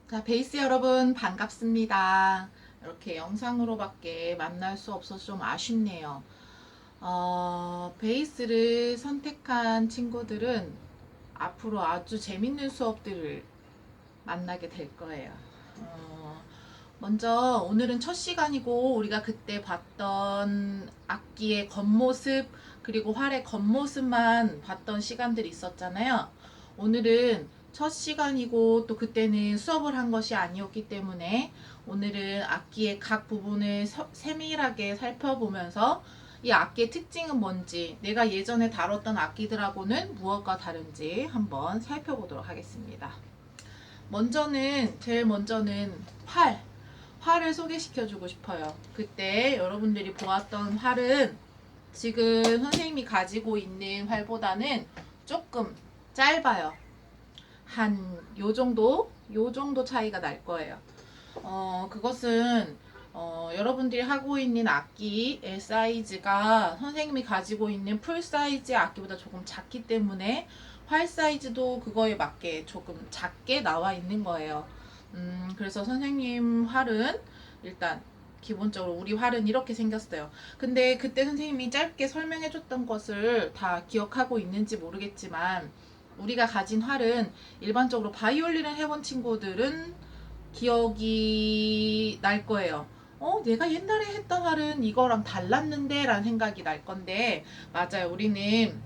자, 베이스 여러분 반갑습니다. 이렇게 영상으로밖에 만날 수 없어서 좀 아쉽네요. 베이스를 선택한 친구들은 앞으로 아주 재밌는 수업들을 만나게 될 거예요. 먼저 오늘은 첫 시간이고 우리가 그때 봤던 악기의 겉모습 그리고 활의 겉모습만 봤던 시간들이 있었잖아요. 오늘은 첫 시간이고 또 그때는 수업을 한 것이 아니었기 때문에 오늘은 악기의 각 부분을 세밀하게 살펴보면서 이 악기의 특징은 뭔지, 내가 예전에 다뤘던 악기들하고는 무엇과 다른지 한번 살펴보도록 하겠습니다. 제일 먼저는 활을 소개시켜주고 싶어요. 그때 여러분들이 보았던 활은 지금 선생님이 가지고 있는 활보다는 조금 짧아요. 한 요 정도 차이가 날 거예요. 그것은 여러분들이 하고 있는 악기의 사이즈가 선생님이 가지고 있는 풀 사이즈의 악기보다 조금 작기 때문에 활 사이즈도 그거에 맞게 조금 작게 나와 있는 거예요. 그래서 선생님 활은 일단 기본적으로 우리 활은 이렇게 생겼어요. 근데 그때 선생님이 짧게 설명해 줬던 것을 다 기억하고 있는지 모르겠지만 우리가 가진 활은 일반적으로 바이올린을 해본 친구들은 기억이 날 거예요. 내가 옛날에 했던 활은 이거랑 달랐는데 라는 생각이 날 건데, 맞아요. 우리는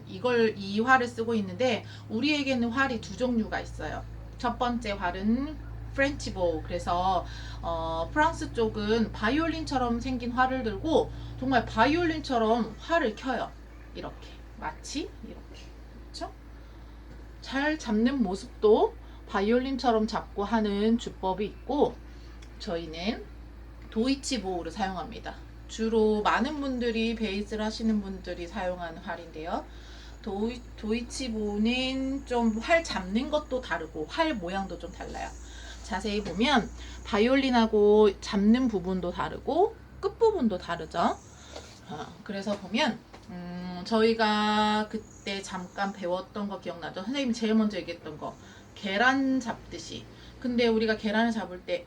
이 활을 쓰고 있는데 우리에게는 활이 두 종류가 있어요. 첫 번째 활은 프렌치보. 그래서 프랑스 쪽은 바이올린처럼 생긴 활을 들고 정말 바이올린처럼 활을 켜요. 이렇게 마치 이렇게, 그렇죠? 잘 잡는 모습도 바이올린처럼 잡고 하는 주법이 있고, 저희는 도이치보우를 사용합니다. 주로 많은 분들이 베이스를 하시는 분들이 사용하는 활인데요. 도이치보우는 좀 활 잡는 것도 다르고 활 모양도 좀 달라요. 자세히 보면 바이올린하고 잡는 부분도 다르고 끝부분도 다르죠. 그래서 보면 저희가 그때 잠깐 배웠던 거 기억나죠? 선생님이 제일 먼저 얘기했던 거, 계란 잡듯이. 근데 우리가 계란을 잡을 때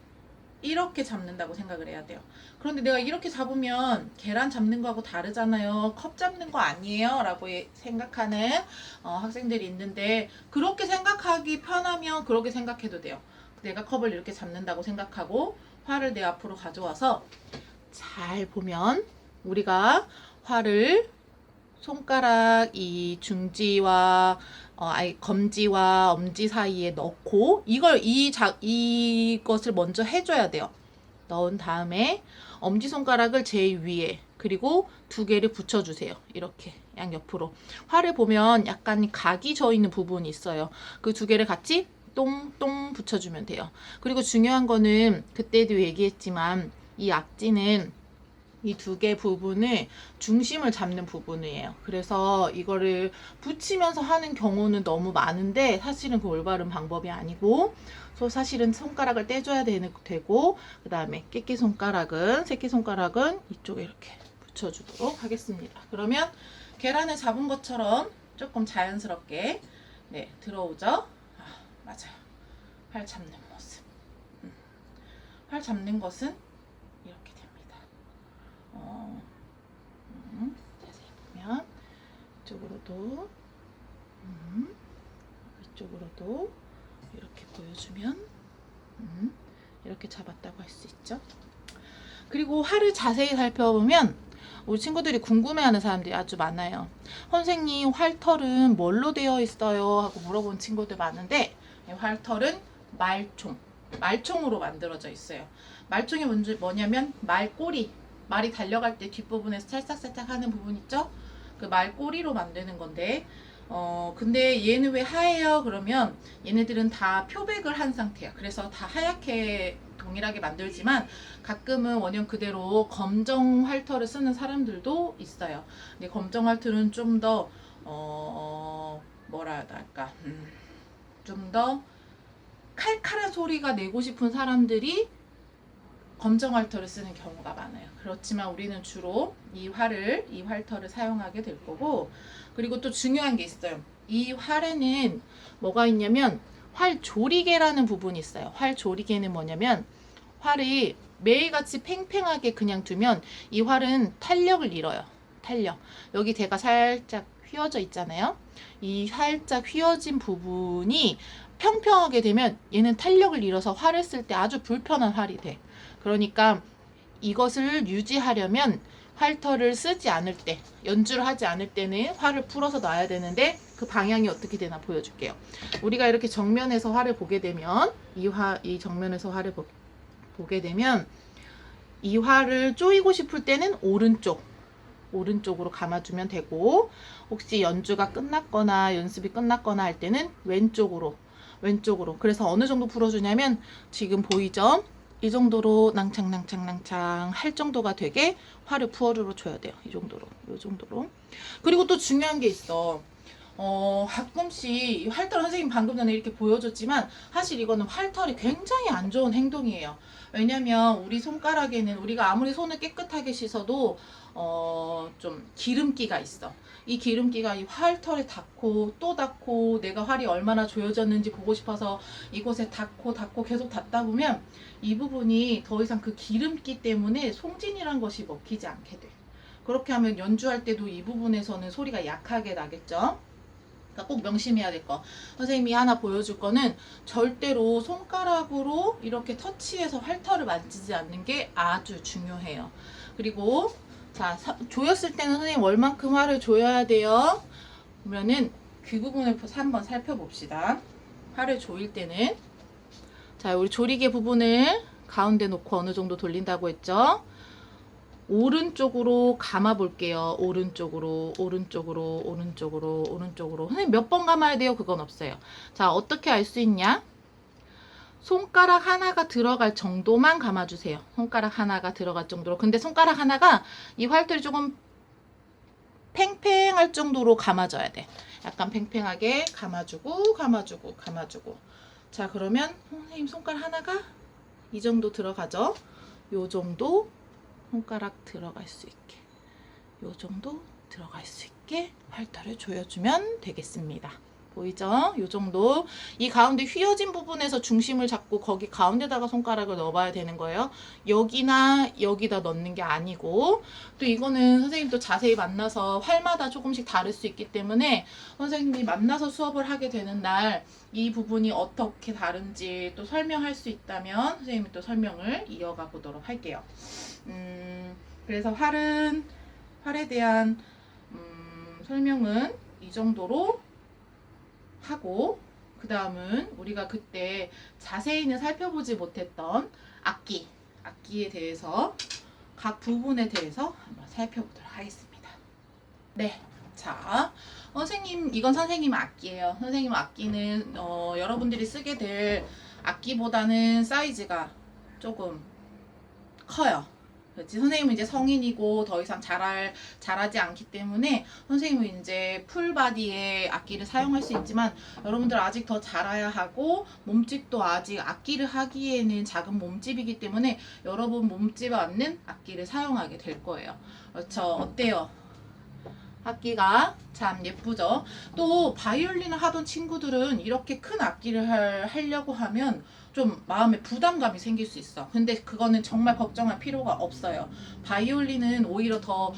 이렇게 잡는다고 생각을 해야 돼요. 그런데 내가 이렇게 잡으면 계란 잡는 거하고 다르잖아요. 컵 잡는 거 아니에요? 라고 생각하는 학생들이 있는데, 그렇게 생각하기 편하면 그렇게 생각해도 돼요. 내가 컵을 이렇게 잡는다고 생각하고 활을 내 앞으로 가져와서 잘 보면 우리가 활을 손가락 이 중지와 검지와 엄지 사이에 넣고 이것을 먼저 해줘야 돼요. 넣은 다음에 엄지손가락을 제일 위에, 그리고 두 개를 붙여주세요. 이렇게 양옆으로. 활을 보면 약간 각이 져 있는 부분이 있어요. 그 두 개를 같이 똥똥 붙여주면 돼요. 그리고 중요한 거는 그때도 얘기했지만 이 악지는 이 두 개 부분을 중심을 잡는 부분이에요. 그래서 이거를 붙이면서 하는 경우는 너무 많은데 사실은 그 올바른 방법이 아니고, 사실은 손가락을 떼줘야 되고, 그 다음에 새끼손가락은 이쪽에 이렇게 붙여주도록 하겠습니다. 그러면 계란을 잡은 것처럼 조금 자연스럽게 들어오죠. 맞아요. 활 잡는 모습. 활 잡는 것은 이렇게 됩니다. 자세히 보면 이쪽으로도 이쪽으로도 이렇게 보여주면 이렇게 잡았다고 할 수 있죠. 그리고 활을 자세히 살펴보면 우리 친구들이 궁금해하는 사람들이 아주 많아요. 선생님, 활털은 뭘로 되어 있어요? 하고 물어본 친구들 많은데, 활털은 말총으로 만들어져 있어요. 말총이 뭐냐면 말이 달려갈 때 뒷부분에서 살짝살짝 하는 부분 있죠? 그 말꼬리로 만드는 건데, 근데 얘는 왜 하얘요? 그러면 얘네들은 다 표백을 한 상태야. 그래서 다 하얗게 동일하게 만들지만 가끔은 원형 그대로 검정 활털을 쓰는 사람들도 있어요. 근데 검정 활털은 좀 더 뭐라 해야 할까? 좀 더 칼칼한 소리가 내고 싶은 사람들이 검정 활털을 쓰는 경우가 많아요. 그렇지만 우리는 주로 이 활털을 사용하게 될 거고, 그리고 또 중요한 게 있어요. 이 활에는 뭐가 있냐면 활조리개라는 부분이 있어요. 활조리개는 뭐냐면 활이 매일같이 팽팽하게 그냥 두면 이 활은 탄력을 잃어요. 탄력. 여기 대가 살짝 휘어져 있잖아요. 이 살짝 휘어진 부분이 평평하게 되면 얘는 탄력을 잃어서 활을 쓸 때 아주 불편한 활이 돼. 그러니까 이것을 유지하려면 활터를 쓰지 않을 때, 연주를 하지 않을 때는 활을 풀어서 놔야 되는데 그 방향이 어떻게 되나 보여줄게요. 우리가 이렇게 정면에서 활을 보게 되면 이 정면에서 활을 보게 되면 이 활을 조이고 싶을 때는 오른쪽으로 감아주면 되고, 혹시 연주가 끝났거나 연습이 끝났거나 할 때는 왼쪽으로. 그래서 어느 정도 풀어주냐면 지금 보이죠? 이 정도로 낭창 할 정도가 되게 활을 풀어 줘야 돼요. 이 정도로. 그리고 또 중요한 게 있어. 가끔씩 이 활털, 선생님 방금 전에 이렇게 보여줬지만 사실 이거는 활털이 굉장히 안 좋은 행동이에요. 왜냐면 우리 손가락에는 우리가 아무리 손을 깨끗하게 씻어도 좀 기름기가 있어. 이 기름기가 이 활털에 닿고 또 닿고, 내가 활이 얼마나 조여졌는지 보고 싶어서 이곳에 닿고 계속 닿다 보면 이 부분이 더 이상 그 기름기 때문에 송진이란 것이 먹히지 않게 돼. 그렇게 하면 연주할 때도 이 부분에서는 소리가 약하게 나겠죠. 그러니까 꼭 명심해야 될 거. 선생님이 하나 보여줄 거는 절대로 손가락으로 이렇게 터치해서 활털을 만지지 않는 게 아주 중요해요. 그리고 자, 조였을 때는 선생님 얼만큼 활을 조여야 돼요? 그러면은 그 부분을 한번 살펴봅시다. 활을 조일 때는, 자, 우리 조리개 부분을 가운데 놓고 어느 정도 돌린다고 했죠? 오른쪽으로 감아 볼게요. 오른쪽으로. 선생님 몇 번 감아야 돼요? 그건 없어요. 자, 어떻게 알 수 있냐? 손가락 하나가 들어갈 정도만 감아주세요. 손가락 하나가 들어갈 정도로. 근데 손가락 하나가 이 활털이 조금 팽팽할 정도로 감아줘야 돼. 약간 팽팽하게 감아주고. 자, 그러면 선생님 손가락 하나가 이 정도 들어가죠? 요 정도 손가락 들어갈 수 있게, 요 정도 들어갈 수 있게 활털을 조여주면 되겠습니다. 보이죠? 요 정도. 이 가운데 휘어진 부분에서 중심을 잡고 거기 가운데다가 손가락을 넣어봐야 되는 거예요. 여기나 여기다 넣는 게 아니고, 또 이거는 선생님 또 자세히 만나서 활마다 조금씩 다를 수 있기 때문에 선생님이 만나서 수업을 하게 되는 날 이 부분이 어떻게 다른지 또 설명할 수 있다면 선생님이 또 설명을 이어가 보도록 할게요. 그래서 활에 대한 설명은 이 정도로 하고, 그 다음은 우리가 그때 자세히는 살펴보지 못했던 악기에 대해서, 각 부분에 대해서 한번 살펴보도록 하겠습니다. 네, 자, 이건 선생님 악기예요. 선생님 악기는 여러분들이 쓰게 될 악기보다는 사이즈가 조금 커요. 그렇지? 선생님은 이제 성인이고 더 이상 잘하지 않기 때문에 선생님은 이제 풀바디의 악기를 사용할 수 있지만, 여러분들 아직 더 자라야 하고 몸집도 아직 악기를 하기에는 작은 몸집이기 때문에 여러분 몸집에 맞는 악기를 사용하게 될 거예요. 그렇죠? 어때요? 악기가 참 예쁘죠? 또 바이올린을 하던 친구들은 이렇게 큰 악기를 하려고 하면 좀 마음에 부담감이 생길 수 있어. 근데 그거는 정말 걱정할 필요가 없어요. 바이올린은 오히려 더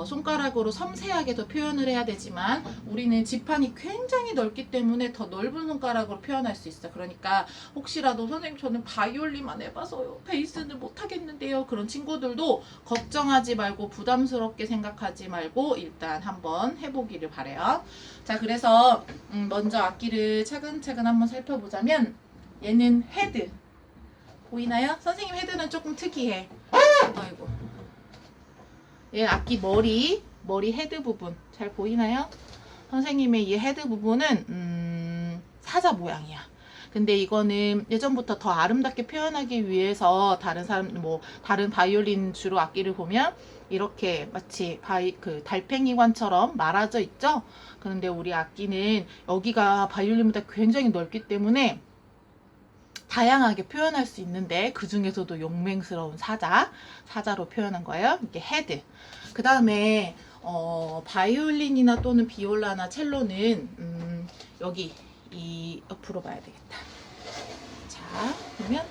손가락으로 섬세하게 더 표현을 해야 되지만, 우리는 지판이 굉장히 넓기 때문에 더 넓은 손가락으로 표현할 수 있어. 그러니까 혹시라도 선생님 저는 바이올린만 해봐서요, 베이스는 못하겠는데요, 그런 친구들도 걱정하지 말고 부담스럽게 생각하지 말고 일단 한번 해보기를 바래요. 자, 그래서 먼저 악기를 차근차근 한번 살펴보자면, 얘는 헤드 보이나요? 선생님 헤드는 조금 특이해. 아이고. 얘 악기 머리 헤드 부분 잘 보이나요? 선생님의 이 헤드 부분은 사자 모양이야. 근데 이거는 예전부터 더 아름답게 표현하기 위해서 다른 바이올린 주로 악기를 보면 이렇게 마치 달팽이관처럼 말아져 있죠? 그런데 우리 악기는 여기가 바이올린보다 굉장히 넓기 때문에 다양하게 표현할 수 있는데, 그 중에서도 용맹스러운 사자로 표현한 거예요. 이게 헤드. 그 다음에 바이올린이나 또는 비올라나 첼로는 여기 이 옆으로 봐야 되겠다. 자, 그러면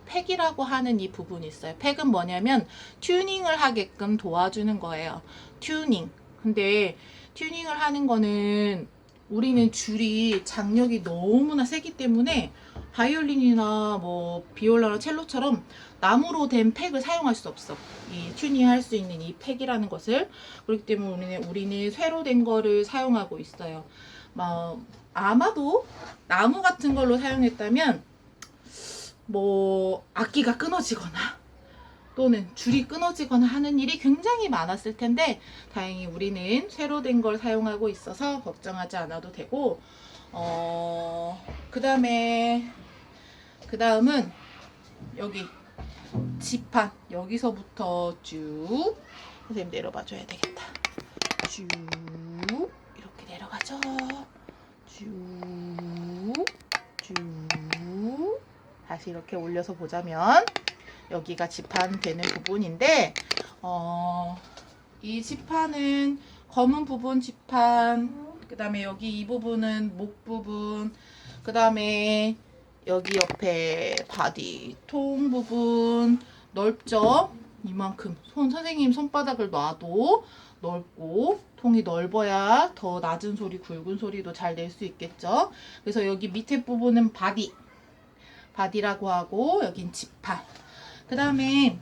팩이라고 하는 이 부분이 있어요. 팩은 뭐냐면 튜닝을 하게끔 도와주는 거예요. 튜닝. 근데 튜닝을 하는 거는 우리는 줄이 장력이 너무나 세기 때문에 바이올린이나 뭐 비올라나 첼로처럼 나무로 된 팩을 사용할 수 없어. 이 튜닝할 수 있는 이 팩이라는 것을. 그렇기 때문에 우리는 쇠로 된 거를 사용하고 있어요. 아마도 나무 같은 걸로 사용했다면 뭐 악기가 끊어지거나 또는 줄이 끊어지거나 하는 일이 굉장히 많았을 텐데 다행히 우리는 쇠로 된 걸 사용하고 있어서 걱정하지 않아도 되고 그다음은 여기 지판 여기서부터 쭉 선생님 내려봐 줘야 되겠다. 쭉 이렇게 내려가죠. 쭉 다시 이렇게 올려서 보자면 여기가 지판 되는 부분인데 이 지판은 검은 부분 지판, 그 다음에 여기 이 부분은 목 부분, 그 다음에 여기 옆에 바디 통 부분 넓죠? 이만큼 선생님 손바닥을 놔도 넓고 통이 넓어야 더 낮은 소리 굵은 소리도 잘 낼 수 있겠죠. 그래서 여기 밑에 부분은 바디라고 하고 여긴 지판. 그 다음에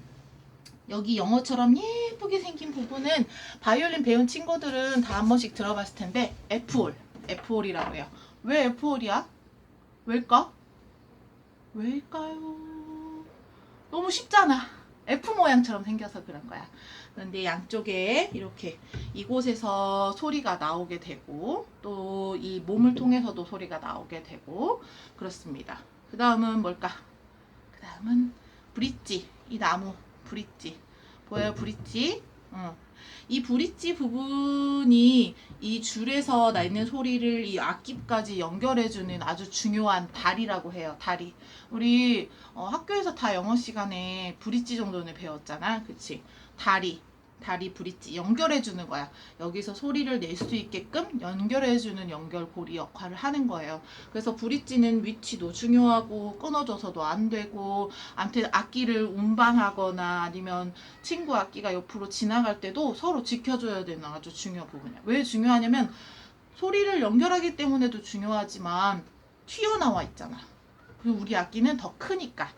여기 영어처럼 예쁘게 생긴 부분은 바이올린 배운 친구들은 다 한 번씩 들어봤을 텐데 F홀이라고 해요. 왜 F홀이야? 왜일까요? 너무 쉽잖아. F 모양처럼 생겨서 그런 거야. 그런데 양쪽에 이렇게 이곳에서 소리가 나오게 되고 또 이 몸을 통해서도 소리가 나오게 되고 그렇습니다. 그 다음은 뭘까? 그 다음은 브릿지. 이 나무 브릿지 보여요? 브릿지. 이 브릿지 부분이 이 줄에서 나는 소리를 이 악기까지 연결해주는 아주 중요한 다리라고 해요. 다리. 우리 학교에서 다 영어 시간에 브릿지 정도는 배웠잖아. 그치? 다리 브릿지 연결해주는 거야. 여기서 소리를 낼 수 있게끔 연결해주는 연결고리 역할을 하는 거예요. 그래서 브릿지는 위치도 중요하고 끊어져서도 안 되고 아무튼 악기를 운반하거나 아니면 친구 악기가 옆으로 지나갈 때도 서로 지켜줘야 되는 아주 중요한 부분이야. 왜 중요하냐면 소리를 연결하기 때문에도 중요하지만 튀어나와 있잖아. 그리고 우리 악기는 더 크니까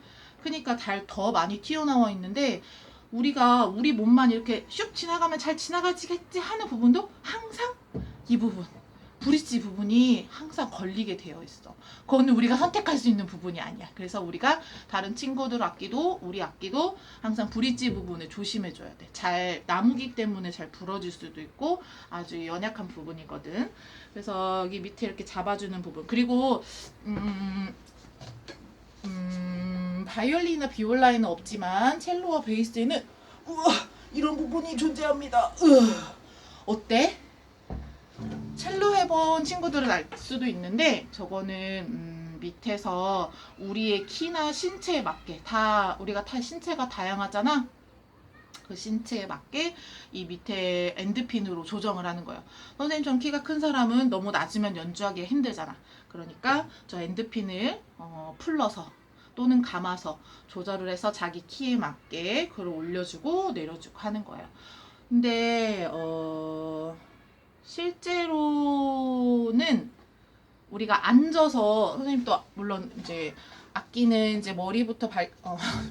더 많이 튀어나와 있는데 우리가 우리 몸만 이렇게 슉 지나가면 잘 지나가지겠지 하는 부분도 항상 이 부분 브릿지 부분이 항상 걸리게 되어 있어. 그거는 우리가 선택할 수 있는 부분이 아니야. 그래서 우리가 다른 친구들 악기도 우리 악기도 항상 브릿지 부분을 조심해 줘야 돼. 잘 나무기 때문에 잘 부러질 수도 있고 아주 연약한 부분이거든. 그래서 여기 밑에 이렇게 잡아주는 부분. 그리고 바이올린이나 비올라에는 없지만 첼로와 베이스에는 이런 부분이 존재합니다. 어때? 첼로 해본 친구들은 알 수도 있는데 저거는 밑에서 우리의 키나 신체에 맞게 우리가 신체가 다양하잖아. 그 신체에 맞게 이 밑에 엔드핀으로 조정을 하는 거예요. 선생님처럼 키가 큰 사람은 너무 낮으면 연주하기가 힘들잖아. 그러니까 저 엔드핀을 풀러서 또는 감아서 조절을 해서 자기 키에 맞게 그걸 올려주고 내려주고 하는 거예요. 근데 실제로는 우리가 앉아서 선생님도 물론 이제 악기는 이제 머리부터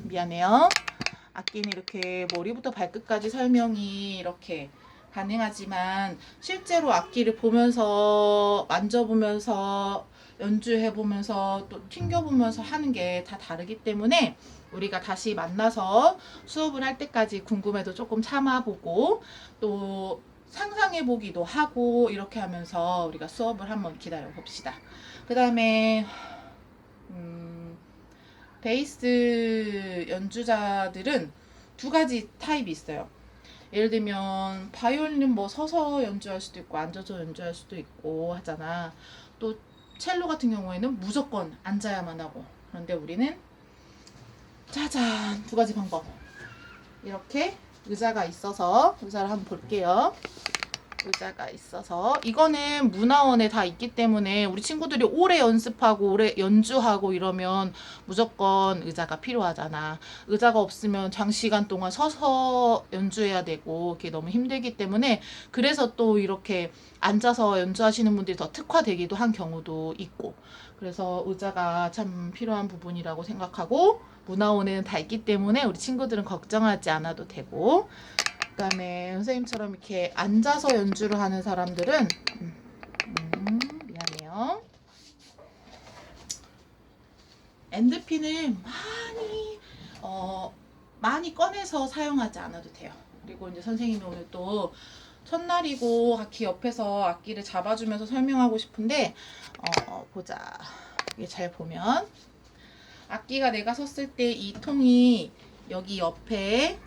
미안해요. 악기는 이렇게 머리부터 발끝까지 설명이 이렇게 가능하지만 실제로 악기를 보면서 만져보면서 연주해보면서 또 튕겨보면서 하는 게 다 다르기 때문에 우리가 다시 만나서 수업을 할 때까지 궁금해도 조금 참아보고 또 상상해보기도 하고 이렇게 하면서 우리가 수업을 한번 기다려 봅시다. 그 다음에 베이스 연주자들은 두 가지 타입이 있어요. 예를 들면 바이올린 뭐 서서 연주할 수도 있고 앉아서 연주할 수도 있고 하잖아. 또 첼로 같은 경우에는 무조건 앉아야만 하고. 그런데 우리는 짜잔 두 가지 방법. 이렇게 의자가 있어서 의자를 한번 볼게요. 의자가 있어서 이거는 문화원에 다 있기 때문에 우리 친구들이 오래 연습하고 오래 연주하고 이러면 무조건 의자가 필요하잖아. 의자가 없으면 장시간 동안 서서 연주해야 되고 그게 너무 힘들기 때문에 그래서 또 이렇게 앉아서 연주하시는 분들이 더 특화되기도 한 경우도 있고 그래서 의자가 참 필요한 부분이라고 생각하고 문화원에는 다 있기 때문에 우리 친구들은 걱정하지 않아도 되고 그다음에 선생님처럼 이렇게 앉아서 연주를 하는 사람들은 미안해요. 엔드핀을 많이 꺼내서 사용하지 않아도 돼요. 그리고 이제 선생님이 오늘 또 첫날이고 악기 옆에서 악기를 잡아주면서 설명하고 싶은데 보자. 이게 잘 보면 악기가 내가 섰을 때 이 통이 여기 옆에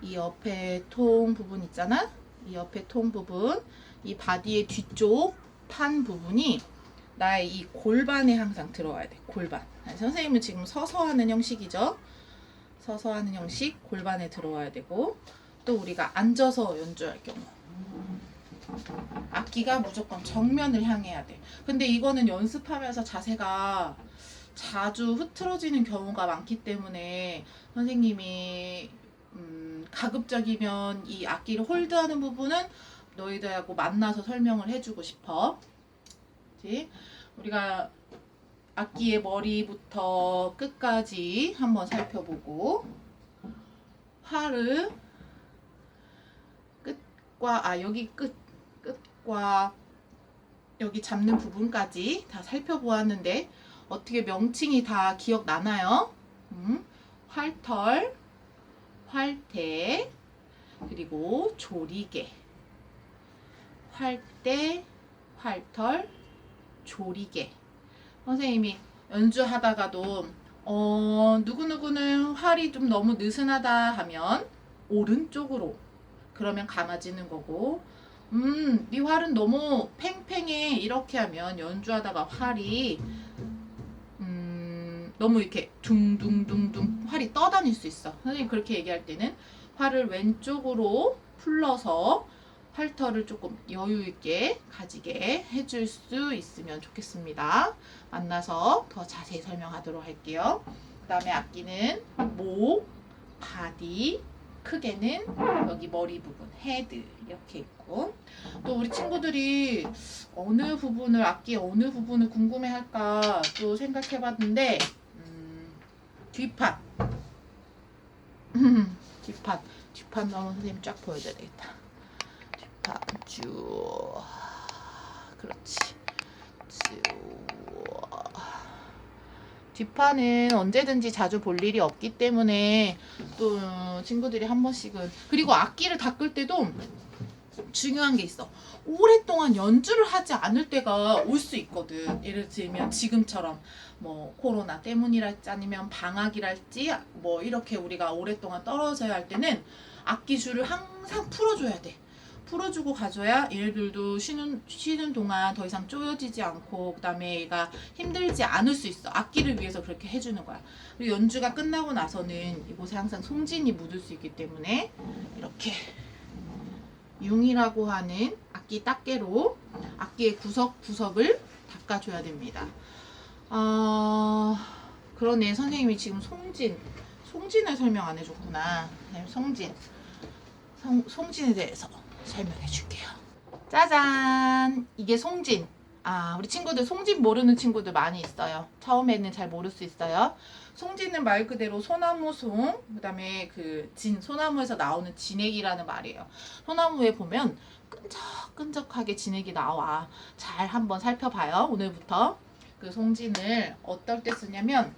이 옆에 통 부분 있잖아. 이 옆에 통 부분, 이 바디의 뒤쪽 탄 부분이 나의 이 골반에 항상 들어와야 돼. 골반. 선생님은 지금 서서 하는 형식이죠. 서서 하는 형식 골반에 들어와야 되고 또 우리가 앉아서 연주할 경우 악기가 무조건 정면을 향해야 돼. 근데 이거는 연습하면서 자세가 자주 흐트러지는 경우가 많기 때문에 선생님이 가급적이면 이 악기를 홀드하는 부분은 너희들하고 만나서 설명을 해주고 싶어. 그치? 우리가 악기의 머리부터 끝까지 한번 살펴보고 활을 끝과 여기 끝과 여기 잡는 부분까지 다 살펴보았는데 어떻게 명칭이 다 기억나나요? 활털, 활대, 그리고 조리개. 활대, 활털, 조리개. 선생님이 연주하다가도 누구누구는 활이 좀 너무 느슨하다 하면 오른쪽으로 그러면 감아지는 거고 네 활은 너무 팽팽해 이렇게 하면 연주하다가 활이 너무 이렇게 둥둥둥둥 활이 떠다닐 수 있어. 선생님 그렇게 얘기할 때는 활을 왼쪽으로 풀러서 활터를 조금 여유 있게 가지게 해줄 수 있으면 좋겠습니다. 만나서 더 자세히 설명하도록 할게요. 그 다음에 악기는 목, 바디, 크게는 여기 머리 부분, 헤드 이렇게 있고 또 우리 친구들이 어느 부분을 악기 어느 부분을 궁금해할까 또 생각해봤는데 뒷판 뒷판 너무 선생님 쫙 보여줘야 되겠다. 뒷판 쭉 그렇지 쭉 뒷판은 언제든지 자주 볼 일이 없기 때문에 또 친구들이 한 번씩은 그리고 악기를 닦을 때도 중요한 게 있어. 오랫동안 연주를 하지 않을 때가 올 수 있거든. 예를 들면 지금처럼 뭐 코로나 때문이랄지 아니면 방학이랄지 뭐 이렇게 우리가 오랫동안 떨어져야 할 때는 악기줄을 항상 풀어줘야 돼. 풀어주고 가줘야 얘들도 쉬는 동안 더 이상 쪼여지지 않고 그다음에 얘가 힘들지 않을 수 있어. 악기를 위해서 그렇게 해주는 거야. 그리고 연주가 끝나고 나서는 이곳에 항상 송진이 묻을 수 있기 때문에 이렇게 융이라고 하는 악기 닦개로 악기의 구석구석을 닦아줘야 됩니다. 그러네. 선생님이 지금 송진을 설명 안 해줬구나. 송진에 대해서 설명해 줄게요. 짜잔! 이게 송진. 우리 친구들 송진 모르는 친구들 많이 있어요. 처음에는 잘 모를 수 있어요. 송진은 말 그대로 소나무 송, 그 다음에 소나무에서 나오는 진액이라는 말이에요. 소나무에 보면 끈적끈적하게 진액이 나와. 잘 한번 살펴봐요. 오늘부터. 그 송진을 어떨 때 쓰냐면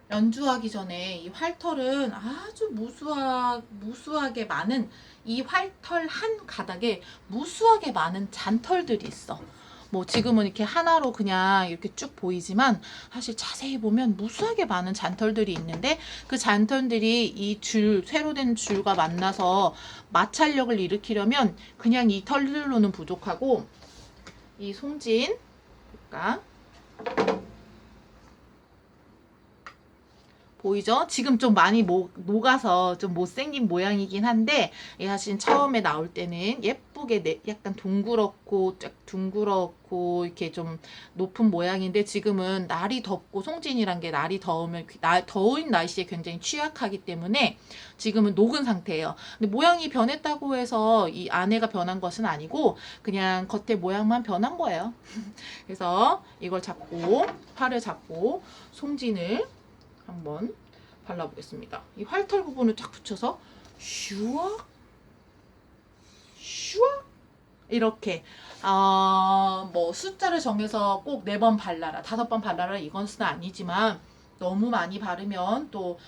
연주하기 전에 이 활털은 아주 무수하게 많은 이 활털 한 가닥에 무수하게 많은 잔털들이 있어. 뭐 지금은 이렇게 하나로 그냥 이렇게 쭉 보이지만 사실 자세히 보면 무수하게 많은 잔털들이 있는데 그 잔털들이 이 쇠로 된 줄과 만나서 마찰력을 일으키려면 그냥 이 털들로는 부족하고 이 송진 볼까? 보이죠? 지금 좀 많이 녹아서 좀 못생긴 모양이긴 한데 사실 처음에 나올 때는 예쁘게 약간 둥그렇고 쫙 둥그렇고 이렇게 좀 높은 모양인데 지금은 날이 덥고 송진이란 게 날이 더우면 더운 날씨에 굉장히 취약하기 때문에 지금은 녹은 상태예요. 근데 모양이 변했다고 해서 이 안에가 변한 것은 아니고 그냥 겉에 모양만 변한 거예요. 그래서 이걸 잡고 팔을 잡고 송진을 한번 발라보겠습니다. 이 활털 부분을 쫙 붙여서 슈악 슈악 이렇게 뭐 숫자를 정해서 꼭 4번 발라라 5번 발라라 이것은 아니지만 너무 많이 바르면 또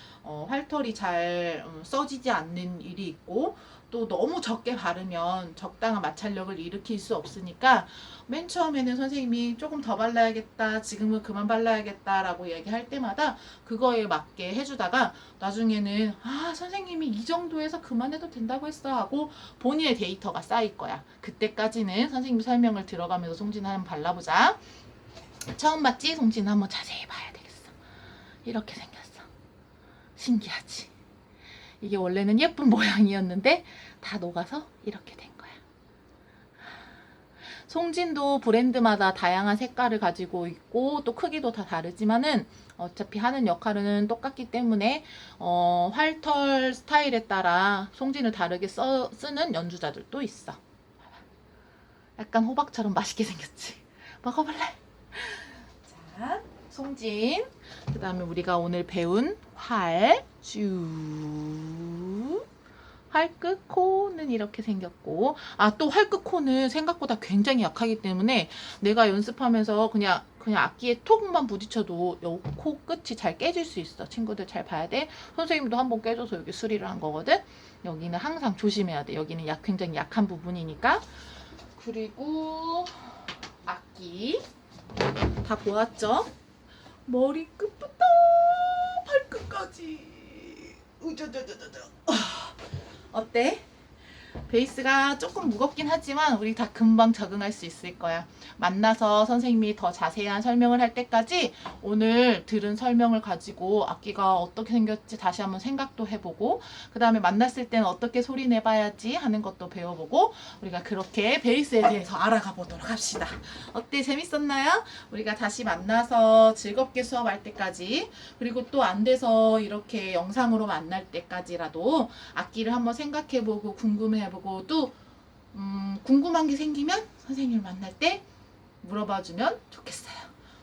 활털이 잘 써지지 않는 일이 있고 또 너무 적게 바르면 적당한 마찰력을 일으킬 수 없으니까 맨 처음에는 선생님이 조금 더 발라야겠다 지금은 그만 발라야겠다 라고 얘기할 때마다 그거에 맞게 해주다가 나중에는 선생님이 이 정도에서 그만해도 된다고 했어 하고 본인의 데이터가 쌓일 거야. 그때까지는 선생님 설명을 들어가면서 송진 한번 발라보자. 처음 봤지? 송진 한번 자세히 봐야 되겠어. 이렇게 생겼어. 신기하지? 이게 원래는 예쁜 모양이었는데 다 녹아서 이렇게 된 거야. 송진도 브랜드마다 다양한 색깔을 가지고 있고 또 크기도 다 다르지만은 어차피 하는 역할은 똑같기 때문에 활털 스타일에 따라 송진을 다르게 쓰는 연주자들도 있어. 약간 호박처럼 맛있게 생겼지? 먹어볼래? 자, 송진. 그 다음에 우리가 오늘 배운 활끝 코는 이렇게 생겼고 또 활끝 코는 생각보다 굉장히 약하기 때문에 내가 연습하면서 그냥 악기에 톡만 부딪혀도 요 코 끝이 잘 깨질 수 있어. 친구들 잘 봐야 돼. 선생님도 한번 깨져서 여기 수리를 한 거거든. 여기는 항상 조심해야 돼. 여기는 굉장히 약한 부분이니까. 그리고 악기 다 보았죠? 머리 끝부터 발끝까지 우저저저저저 어때? 베이스가 조금 무겁긴 하지만 우리 다 금방 적응할 수 있을 거야. 만나서 선생님이 더 자세한 설명을 할 때까지 오늘 들은 설명을 가지고 악기가 어떻게 생겼지 다시 한번 생각도 해보고 그 다음에 만났을 때는 어떻게 소리 내봐야지 하는 것도 배워보고 우리가 그렇게 베이스에 대해서 알아가 보도록 합시다. 어때? 재밌었나요? 우리가 다시 만나서 즐겁게 수업할 때까지 그리고 또 안 돼서 이렇게 영상으로 만날 때까지라도 악기를 한번 생각해보고 궁금해보고 또 궁금한 게 생기면 선생님을 만날 때 물어봐주면 좋겠어요.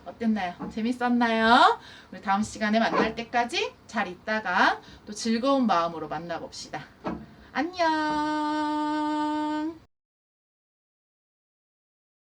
어땠나요? 재밌었나요? 우리 다음 시간에 만날 때까지 잘 있다가 또 즐거운 마음으로 만나봅시다. 안녕.